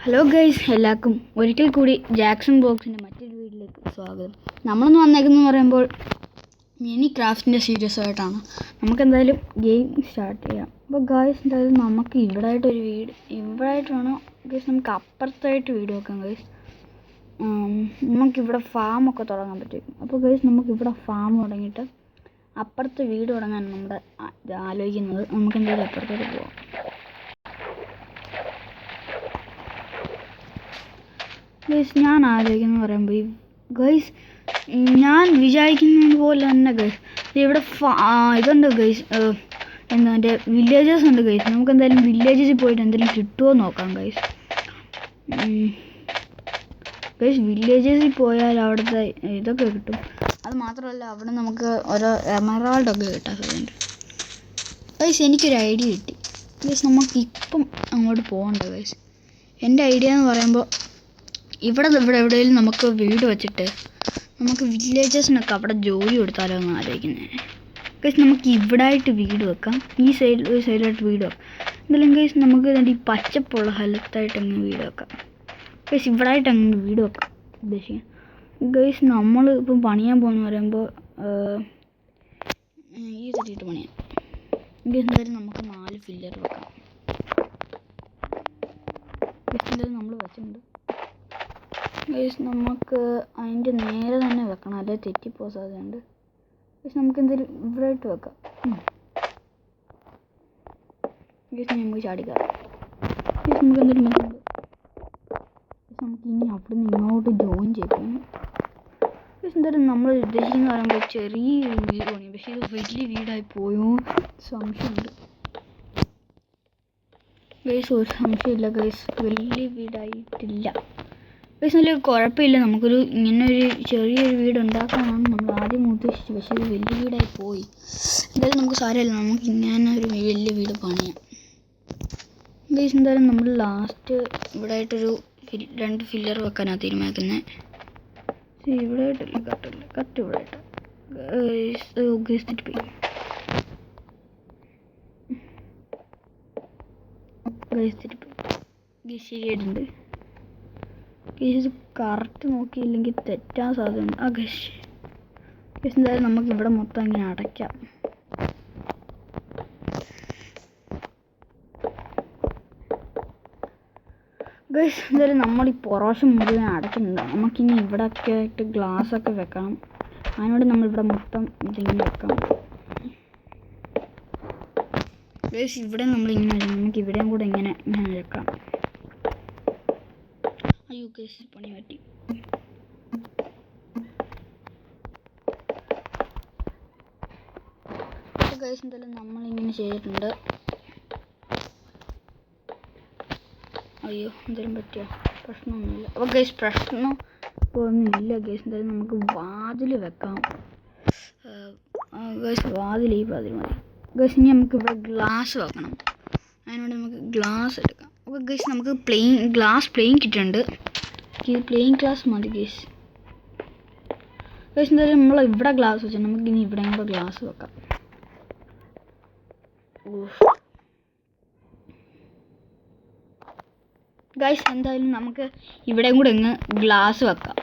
Hello guys, എല്ലാവർക്കും ഒരിക്കൽ കൂടി ജാക്സൺ ബോക്സിൻ്റെ മറ്റൊരു വീഡിയോയിലേക്ക് സ്വാഗതം. നമ്മളൊന്ന് വന്നേക്കെന്ന് പറയുമ്പോൾ മിനി ക്രാഫ്റ്റിൻ്റെ സീരീസ് ആയിട്ടാണ്. നമുക്കെന്തായാലും ഗെയിം സ്റ്റാർട്ട് ചെയ്യാം. അപ്പോൾ ഗൈസ്, എന്തായാലും നമുക്ക് ഇവിടായിട്ടൊരു ഇവിടായിട്ട് വേണം ഗൈസ്, നമുക്ക് അപ്പുറത്തായിട്ട് വീട് വെക്കാം ഗൈസ്. നമുക്കിവിടെ ഫാമൊക്കെ തുടങ്ങാൻ പറ്റും. അപ്പോൾ ഗൈസ്, നമുക്കിവിടെ ഫാം തുടങ്ങിയിട്ട് അപ്പുറത്ത് വീട് തുടങ്ങാൻ നമ്മുടെ ആലോചിക്കുന്നത്. നമുക്കെന്തായാലും അപ്പുറത്തോട്ട് പോവാം. ഗൈസ്, ഞാൻ ആലോചിക്കുന്നു പറയുമ്പോൾ ഗൈസ്, ഞാൻ വിചാരിക്കുന്നത് പോലെ തന്നെ ഗൈസ് ഇവിടെ ഇതുണ്ട് ഗൈസ്. എന്താ എൻ്റെ വില്ലേജസ് ഉണ്ട് ഗൈസ്. നമുക്ക് എന്തായാലും വില്ലേജസിൽ പോയിട്ട് എന്തെങ്കിലും കിട്ടുമോ നോക്കാം ഗൈസ്. ഗൈസ്, വില്ലേജസിൽ പോയാൽ അവിടുത്തെ ഇതൊക്കെ കിട്ടും. അത് മാത്രമല്ല, അവിടെ നമുക്ക് ഓരോ എമറാൾഡൊക്കെ കിട്ടാൻ സാധ്യതയുണ്ട് ഗൈസ്. എനിക്കൊരു ഐഡിയ കിട്ടി ഗൈസ്. നമുക്കിപ്പം അങ്ങോട്ട് പോകണ്ട ഗൈസ്. എൻ്റെ ഐഡിയ എന്ന് പറയുമ്പോൾ ഇവിടെ എവിടെയെങ്കിലും നമുക്ക് വീട് വെച്ചിട്ട് നമുക്ക് വില്ലേജസിനൊക്കെ അവിടെ ജോലി കൊടുത്താലോ എന്ന് ആലോചിക്കുന്നത് ഗൈസ്. നമുക്ക് ഇവിടായിട്ട് വീട് വെക്കാം. ഈ സൈഡിലായിട്ട് വീട് വെക്കാം. എന്തായാലും ഗൈസ്, നമുക്ക് ഈ പച്ചപ്പുള്ള സ്ഥലത്തായിട്ട് അങ്ങ് വീട് വെക്കാം ഗൈസ്. ഇവിടായിട്ട് അങ്ങ് വീട് വെക്കാം ഉദ്ദേശിക്കാം ഗൈസ്. നമ്മൾ ഇപ്പം പണിയാൻ പോകുന്ന പറയുമ്പോൾ ഈ സ്ഥലത്ത് പണിയാം ഗൈസ്. എന്തായാലും നമുക്ക് 4 ഫില്ലർ വെക്കാം ഗൈസ്. എന്തായാലും നമ്മൾ വെച്ചിട്ടുണ്ട് ഗൈസ്. നമുക്ക് അതിൻ്റെ നേരെ തന്നെ വെക്കണം, അല്ലെ തെറ്റിപ്പോ സാധ്യതയുണ്ട് ഗൈസ്. നമുക്ക് എന്തെങ്കിലും ഇവിടെ ആയിട്ട് വെക്കാം ഗൈസ്. നമുക്ക് ചാടിക്കാം ഗൈസ്. നമുക്ക് എന്തെങ്കിലും വെക്കുന്നുണ്ട് ഗൈസ്. നമുക്ക് ഇനി അവിടെ നിന്ന് ഇങ്ങോട്ട് ജോയിൻ ചെയ്യും ഗൈസ്. എന്തായാലും നമ്മൾ ഉദ്ദേശിക്കുന്ന പറയുമ്പോൾ ചെറിയൊരു വീട് പണി, പക്ഷേ ഇത് വലിയ വീടായി പോയോ സംശയമുണ്ട് ഗൈസ്. ഒരു സംശയമില്ല ഗൈസ്, വലിയ വീടായിട്ടില്ല ഗൈസ്. നല്ല കുഴപ്പമില്ല. നമുക്കൊരു ഇങ്ങനൊരു ചെറിയൊരു വീട് ഉണ്ടാക്കാനാണ് നമ്മൾ ആദ്യം ഉദ്ദേശിച്ചത്, പക്ഷേ ഒരു വലിയ വീടായി പോയി. എന്തായാലും നമുക്ക് സാരമില്ല, നമുക്ക് ഇങ്ങനെ ഒരു വലിയ വീട് പണിയാം ഗൈസ്. എന്തായാലും നമ്മൾ ലാസ്റ്റ് ഇവിടെ ആയിട്ടൊരു 2 ഫില്ലർ വെക്കാനാണ് തീരുമാനിക്കുന്നത്. ഇവിടെ ആയിട്ടല്ല, കറക്റ്റ് ഇവിടെ ആയിട്ട് ഗൈസ്. തെറ്റിപ്പോയി ഗൈസ്, തെറ്റിപ്പോയി ഗൈസ്. ശരിയായിട്ടുണ്ട് ഗൈസ്. ഇത് കറക്റ്റ് നോക്കിയില്ലെങ്കിൽ തെറ്റാൻ സാധ്യതയുണ്ട് ഗൈസ്. ഗൈസ്, എന്തായാലും നമുക്ക് ഇവിടെ മൊത്തം ഇങ്ങനെ അടയ്ക്കാം ഗൈസ്. എന്തായാലും നമ്മൾ ഈ പ്രാവശ്യം മുഴുവൻ അടയ്ക്കുന്നുണ്ട്. നമുക്കിനി ഇവിടെയൊക്കെ ആയിട്ട് ഗ്ലാസ്സൊക്കെ വെക്കണം. അതിനോട് നമ്മളിവിടെ മൊത്തം ഇതിങ്ങനെ വെക്കാം ഗൈസ്. ഇവിടെ നമ്മളിങ്ങനെ നമുക്ക് ഇവിടെയും കൂടെ ഇങ്ങനെ വെക്കാം. അയ്യോ ഗൈസ്, പണി പറ്റി ഗൈസ്. എന്തായാലും നമ്മളിങ്ങനെ ചെയ്തിട്ടുണ്ട്. അയ്യോ, എന്തെങ്കിലും പറ്റിയോ? പ്രശ്നമൊന്നുമില്ല. അപ്പോൾ ഗൈസ്, പ്രശ്നം ഇപ്പോൾ ഒന്നുമില്ല ഗൈസ്. എന്തായാലും നമുക്ക് വാതിൽ വെക്കാം ഗൈസ്. വാതിൽ ഈ വാതിൽ മതി ഗൈസ്. ഇനി നമുക്ക് ഇവിടെ ഗ്ലാസ് വെക്കണം. അതിനോട് നമുക്ക് ഗ്ലാസ് എടുക്കാം. അപ്പോൾ ഗൈസ്, നമുക്ക് പ്ലെയിൻ കിട്ടുന്നുണ്ട്. ഇത് പ്ലെയിൻ ഗ്ലാസ് മതി ഗൈസ്. ഗൈസ്, എന്തായാലും നമ്മൾ ഇവിടെ ഗ്ലാസ് വെച്ചാൽ നമുക്ക് ഇനി ഇവിടെ കൂടെ ഗ്ലാസ് വെക്കാം. ഗൈസ്, എന്തായാലും നമുക്ക് ഇവിടെയും കൂടെ ഇങ്ങ് ഗ്ലാസ് വെക്കാം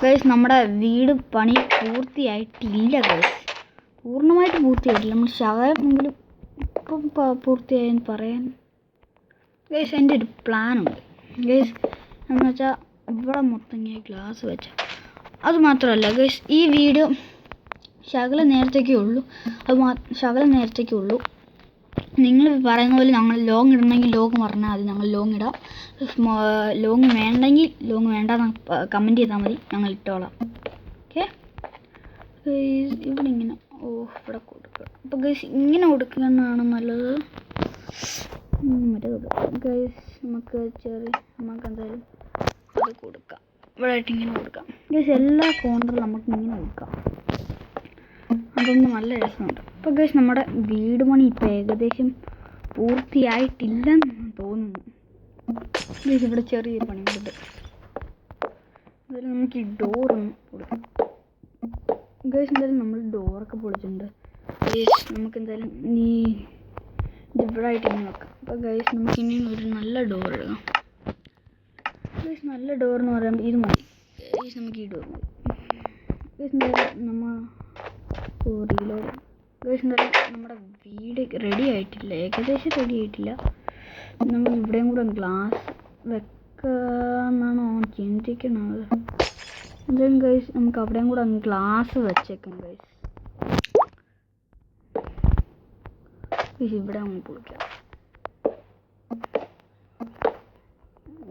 ഗൈസ്. നമ്മുടെ വീട് പണി പൂർത്തിയായിട്ടില്ല ഗൈസ്. പൂർണ്ണമായിട്ട് പൂർത്തിയായിട്ടില്ല. നമ്മൾ ശകലമെങ്കിലും ഇപ്പം പൂർത്തിയായെന്ന് പറയാൻ ഗൈസ് എൻ്റെ ഒരു പ്ലാനുണ്ട് ഗൈസ്. എന്ന് വെച്ചാൽ ഇവിടെ മൊത്തം ഇങ്ങനെ ഗ്ലാസ് വെച്ചാൽ അത് മാത്രമല്ല ഗൈസ്, ഈ വീട് ശകലം നേരത്തേക്കേ ഉള്ളൂ. നിങ്ങൾ പറയുന്ന പോലെ ഞങ്ങൾ ലോങ് ഇടണമെങ്കിൽ ലോങ് പറഞ്ഞാൽ മതി, ഞങ്ങൾ ലോങ് ഇടാം. ലോങ് വേണ്ടെങ്കിൽ ലോങ് വേണ്ടെന്ന് കമൻറ്റ് ചെയ്താൽ മതി, ഞങ്ങൾ ഇട്ടോളാം. Okay guys. ഇവിടെ ഇങ്ങനെ ഇവിടെ കൊടുക്കുക. അപ്പോൾ ഗൈസ്, ഇങ്ങനെ കൊടുക്കുന്നതാണ് നല്ലത്. മറ്റേ കൊടുക്കാം ഗൈസ്. നമുക്ക് എന്തായാലും അത് കൊടുക്കാം. ഇവിടെ ആയിട്ട് ഇങ്ങനെ കൊടുക്കാം ഗൈസ്. എല്ലാ കോർണറിലും നമുക്ക് ഇങ്ങനെ കൊടുക്കാം. അതൊന്നും നല്ല രസമുണ്ട്. അപ്പോൾ ഗൈസ്, നമ്മുടെ വീട് പണി ഇപ്പോൾ ഏകദേശം പൂർത്തിയായിട്ടില്ലെന്ന് തോന്നുന്നു ഗൈസ്. ഇവിടെ ചെറിയൊരു പണി ഉണ്ട്. എന്തായാലും നമുക്ക് ഈ ഡോറൊന്ന് കൊടുക്കാം ഗൈസ്. എന്തായാലും നമ്മൾ ഡോറൊക്കെ പൊളിച്ചിട്ടുണ്ട് ഗൈസ്. നമുക്ക് എന്തായാലും ഇവിടെ ആയിട്ട് ഇങ്ങനെ വെക്കാം. അപ്പോൾ ഗൈസ്, നമുക്കിനി ഒരു നല്ല ഡോർ ഇടാം. ഗൈസ് നല്ല ഡോർ എന്ന് പറയുമ്പോൾ ഇത് മതി ഗൈസ്. നമുക്ക് ഈ ഡോർ മതി ഗൈസ്. എന്തായാലും നമ്മൾ റീലോഡ് ഗൈസ്. എന്തായാലും നമ്മുടെ വീട് റെഡി ആയിട്ടില്ല, ഏകദേശം റെഡി ആയിട്ടില്ല. നമ്മൾ ഇവിടെയും കൂടെ ഗ്ലാസ് വെക്കാന്നാണോ ചിന്തിക്കണത്. എന്തായാലും ഗൈസ് നമുക്ക് അവിടെയും കൂടെ ഗ്ലാസ് വെച്ചേക്കാം ഗൈസ്. ഇവിടെ നമുക്ക് പൊളിക്കാം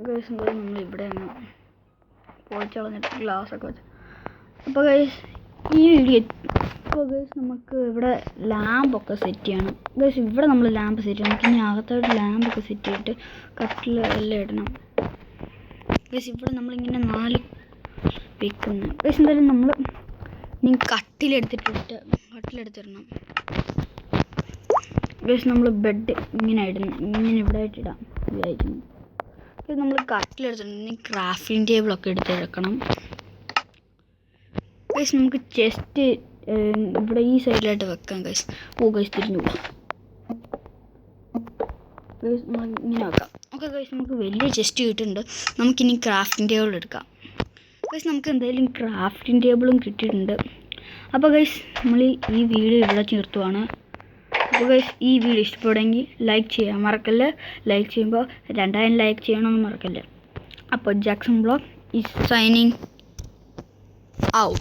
ഗൈസ്. എന്തായാലും നമ്മൾ ഇവിടെ അങ്ങ് പൊളിച്ച് കളഞ്ഞിട്ട് ഗ്ലാസ്സൊക്കെ വെച്ച്. അപ്പോൾ ഗൈസ് ഈ വീഡിയോ ഇപ്പോൾ ഗൈസ് നമുക്ക് ഇവിടെ ലാമ്പൊക്കെ സെറ്റ് ചെയ്യണം ഗൈസ്. ഇവിടെ നമ്മൾ ലാമ്പ് സെറ്റ് ചെയ്യണം. നമുക്ക് ഇനി അകത്തായിട്ട് ലാമ്പൊക്കെ സെറ്റ് ചെയ്തിട്ട് കട്ടിൽ എല്ലാം ഇടണം ഗൈസ്. ഇവിടെ നമ്മളിങ്ങനെ 4 വെക്കുന്നു ഗൈസ്. എന്തായാലും നമ്മൾ ഇനി കട്ടിലെടുത്തിടണം ഗൈസ്. നമ്മൾ ബെഡ് ഇങ്ങനെ ഇവിടെ ആയിട്ട് ഇടാം വിചാരിക്കുന്നു. നമ്മൾ കട്ടിലെടുത്തിട്ടുണ്ട്. ഇനി ക്രാഫ്റ്റിംഗ് ടേബിളൊക്കെ എടുത്തെടുക്കണം ഗൈസ്. നമുക്ക് ചെസ്റ്റ് ഇവിടെ ഈ സൈഡിലായിട്ട് വെക്കാം ഗൈസ്. ഓ ഗൈസ് തിരിഞ്ഞു പോകാം ഗൈസ്. നമ്മൾ ഇങ്ങനെ വെക്കാം. ഓക്കെ ഗൈസ് നമുക്ക് വലിയ ചെസ്റ്റ് കിട്ടുന്നുണ്ട്. നമുക്കിനി ക്രാഫ്റ്റിംഗ് ടേബിൾ എടുക്കാം ഗൈസ്. നമുക്ക് എന്തായാലും ക്രാഫ്റ്റിംഗ് ടേബിളും കിട്ടിയിട്ടുണ്ട്. അപ്പോൾ ഗൈസ് നമ്മൾ ഈ വീഡിയോ ഇവിടെ ചേർത്തുവാണ്. അപ്പോൾ ഗൈസ് ഈ വീഡിയോ ഇഷ്ടപ്പെടുമെങ്കിൽ ലൈക്ക് ചെയ്യാൻ മറക്കല്ലേ. ലൈക്ക് ചെയ്യുമ്പോൾ 2000 ലൈക്ക് ചെയ്യണമെന്ന് മറക്കല്ലേ. അപ്പോൾ Jackson blog is signing out.